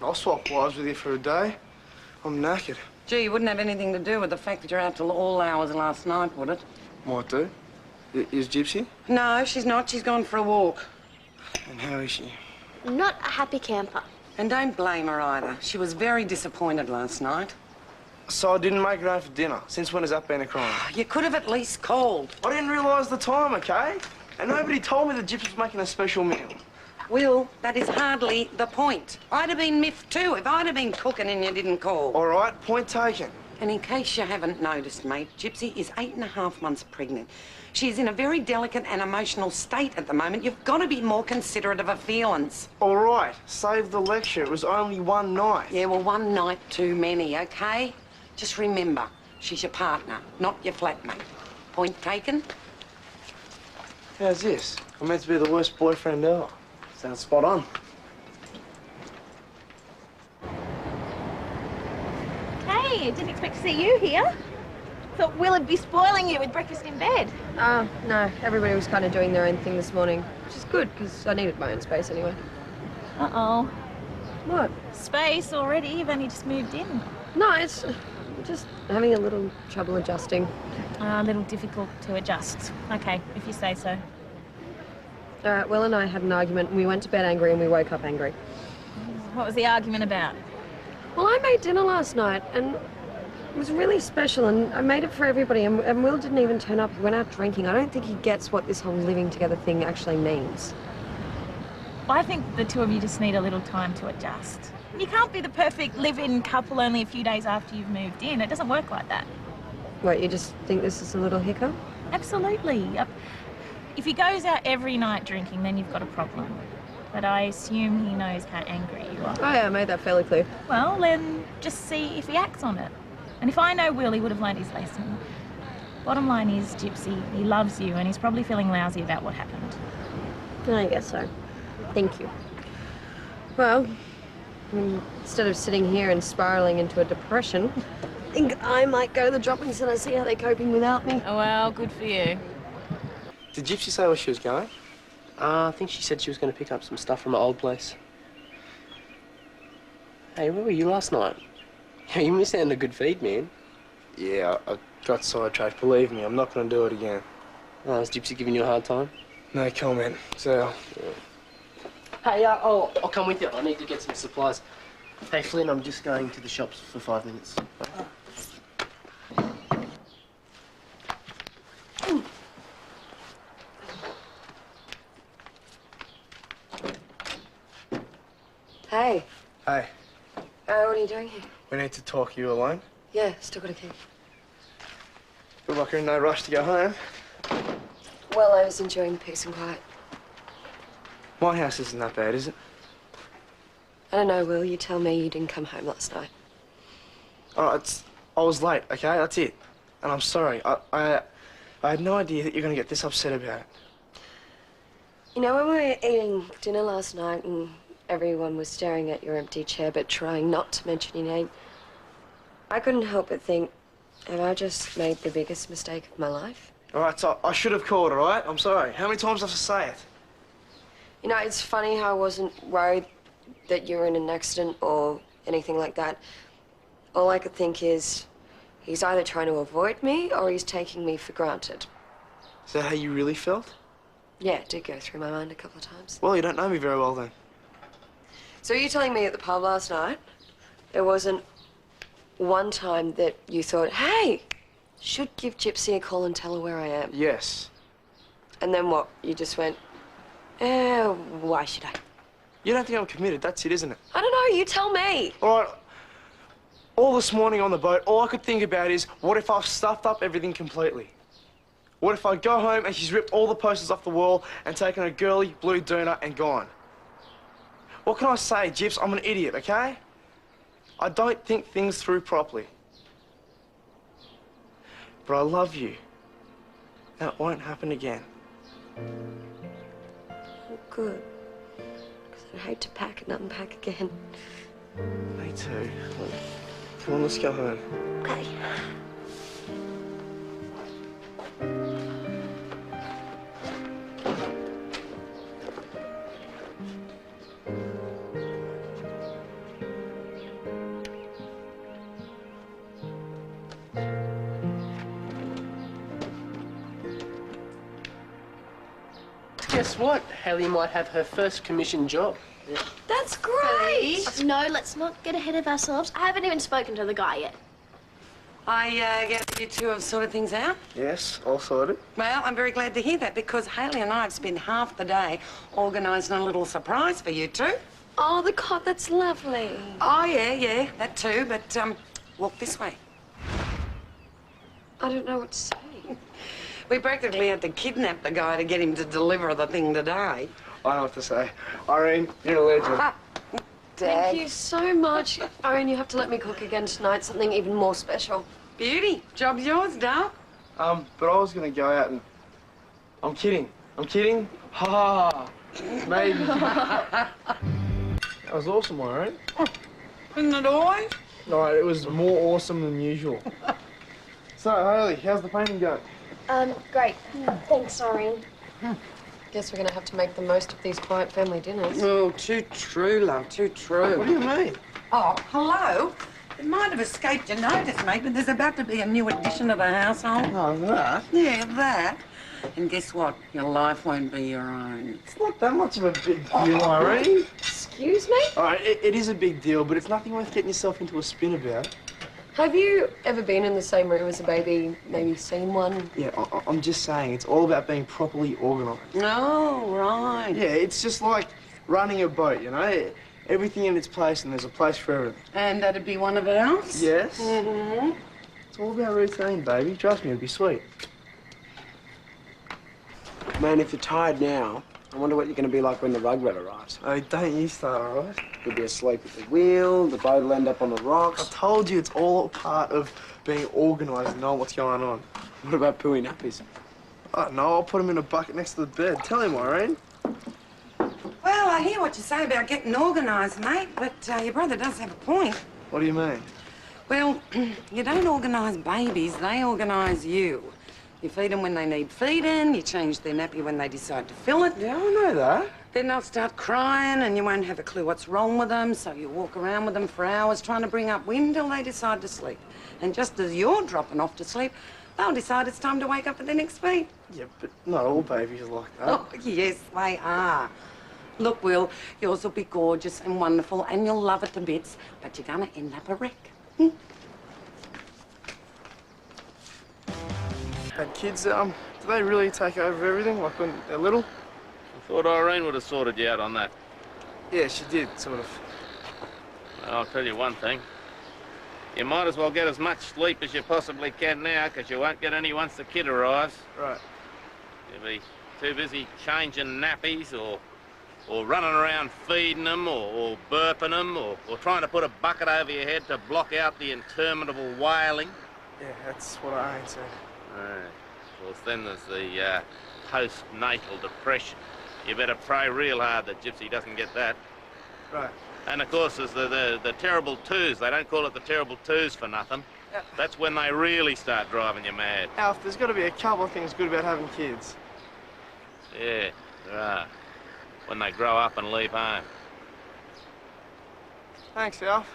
I'll swap wives with you for a day. I'm knackered. Gee, it wouldn't have anything to do with the fact that you're out till all hours last night, would it? Might do. Is Gypsy? No, she's not. She's gone for a walk. And how is she? Not a happy camper. And don't blame her either. She was very disappointed last night. So I didn't make it home for dinner. Since when has that been a crime? You could have at least called. I didn't realise the time, okay? And nobody told me that Gypsy was making a special meal. Will, that is hardly the point. I'd have been miffed too if I'd have been cooking and you didn't call. All right, point taken. And in case you haven't noticed, mate, Gypsy is 8.5 months pregnant. She's in a very delicate and emotional state at the moment. You've got to be more considerate of her feelings. All right, save the lecture. It was only one night. Yeah, well, one night too many, okay? Just remember, she's your partner, not your flatmate. Point taken? How's this? I'm meant to be the worst boyfriend ever. Sounds spot on. Hey, didn't expect to see you here. Thought Will would be spoiling you with breakfast in bed. No, everybody was kind of doing their own thing this morning, which is good, because I needed my own space anyway. Uh-oh. What? Space already? You've only just moved in. No, it's just having a little trouble adjusting. A little difficult to adjust. Okay, if you say so. Will and I had an argument, and we went to bed angry, and we woke up angry. What was the argument about? Well, I made dinner last night, and it was really special, and I made it for everybody, and Will didn't even turn up. He went out drinking. I don't think he gets what this whole living together thing actually means. I think the two of you just need a little time to adjust. You can't be the perfect live-in couple only a few days after you've moved in. It doesn't work like that. What, you just think this is a little hiccup? Absolutely. If he goes out every night drinking, then you've got a problem. But I assume he knows how angry you are. Oh, yeah, I made that fairly clear. Well, then just see if he acts on it. And if I know Will, he would have learned his lesson. Bottom line is, Gypsy, he loves you, and he's probably feeling lousy about what happened. I guess so. Thank you. Well, instead of sitting here and spiralling into a depression, I think I might go to the dropping centre, see how they're coping without me. Oh, well, good for you. Did Gypsy say where she was going? I think she said she was going to pick up some stuff from her old place. Hey, where were you last night? You missed out on a good feed, man. Yeah, I got sidetracked. Believe me, I'm not going to do it again. Oh, is Gypsy giving you a hard time? No comment. So. Yeah. Hey, I'll come with you. I need to get some supplies. Hey, Flynn, I'm just going to the shops for 5 minutes. Hey. Hey, What are you doing here? we need to talk. You alone? Yeah, still got a key. Good luck. You're in no rush to go home. Well, I was enjoying the peace and quiet. My house isn't that bad, is it? I don't know, Will. You tell me you didn't come home last night. All right, I was late, okay? That's it. And I'm sorry. I had no idea that you're going to get this upset about it. You know, when we were eating dinner last night and everyone was staring at your empty chair but trying not to mention your name, I couldn't help but think, have I just made the biggest mistake of my life? All right, so I should have called, all right? I'm sorry. How many times do I have to say it? You know, it's funny how I wasn't worried that you were in an accident or anything like that. All I could think is, he's either trying to avoid me or he's taking me for granted. Is that how you really felt? Yeah, it did go through my mind a couple of times. Well, you don't know me very well then. So you're telling me at the pub last night, there wasn't one time that you thought, hey, should give Gypsy a call and tell her where I am? Yes. And then what? You just went, why should I? You don't think I'm committed, that's it, isn't it? I don't know, you tell me. All right. All this morning on the boat, all I could think about is, what if I've stuffed up everything completely? What if I go home and she's ripped all the posters off the wall and taken a girly blue donut and gone? What can I say, Gyps? I'm an idiot, okay? I don't think things through properly. But I love you. And it won't happen again. Good. Because I'd hate to pack and unpack again. Me too. Come on, let's go home. Okay. guess what? Haley might have her first commission job. Yeah. That's great! No, let's not get ahead of ourselves. I haven't even spoken to the guy yet. I get you two have sorted things out. Yes, all sorted. Well, I'm very glad to hear that because Haley and I have spent half the day organising a little surprise for you two. Oh, the cot, that's lovely. Oh, yeah, that too, but, walk this way. I don't know what to say. We practically had to kidnap the guy to get him to deliver the thing today. I know what to say. Irene, you're a legend. Thank you so much. Irene, you have to let me cook again tonight, something even more special. Beauty. Job's yours, Dal. But I was gonna go out and... I'm kidding. Ha ha. Maybe. That was awesome, Irene. Isn't it always? No, it was more awesome than usual. So, Haley, how's the painting going? Great. Thanks, Irene. Guess we're gonna have to make the most of these quiet family dinners. Oh, too true, love, too true. What do you mean? Oh, hello. It might have escaped your notice, mate, but there's about to be a new addition to the household. Oh, that? Yeah, that. And guess what? Your life won't be your own. It's not that much of a big deal, Irene. Excuse me? All right, it is a big deal, but it's nothing worth getting yourself into a spin about. Have you ever been in the same room as a baby, maybe seen one? Yeah, I'm just saying, it's all about being properly organised. Oh, right. Yeah, it's just like running a boat, you know? Everything in its place and there's a place for everything. And that'd be one of ours? Yes. Mm-hmm. It's all about routine, baby. Trust me, it'd be sweet. Man, if you're tired now, I wonder what you're going to be like when the rug rat arrives. Hey, don't you start, all right? You'll be asleep at the wheel, the boat will end up on the I rocks. told you it's all a part of being organised and knowing what's going on. What about pooey nappies? Oh, no, I'll put him in a bucket next to the bed. Tell him, Irene. Well, I hear what you say about getting organised, mate, but your brother does have a point. What do you mean? Well, you don't organise babies, they organise you. You feed them when they need feeding, you change their nappy when they decide to fill it. Yeah, I know that. Then they'll start crying and you won't have a clue what's wrong with them, so you walk around with them for hours trying to bring up wind till they decide to sleep. And just as you're dropping off to sleep, they'll decide it's time to wake up for their next feed. Yeah, but not all babies are like that. Oh, yes, they are. Look, Will, yours will be gorgeous and wonderful and you'll love it to bits, but you're gonna end up a wreck. Had kids, do they really take over everything, like when they're little? I thought Irene would have sorted you out on that. Yeah, she did, sort of. Well, I'll tell you one thing. You might as well get as much sleep as you possibly can now, because you won't get any once the kid arrives. Right. You'll be too busy changing nappies or running around feeding them or burping them or trying to put a bucket over your head to block out the interminable wailing. Yeah, that's what I ain't saying. Of course, then there's the postnatal depression. You better pray real hard that Gypsy doesn't get that. Right. And of course, there's the terrible twos. They don't call it the terrible twos for nothing. That's when they really start driving you mad. Alf, there's got to be a couple of things good about having kids. Yeah, there are. When they grow up and leave home. Thanks, Alf.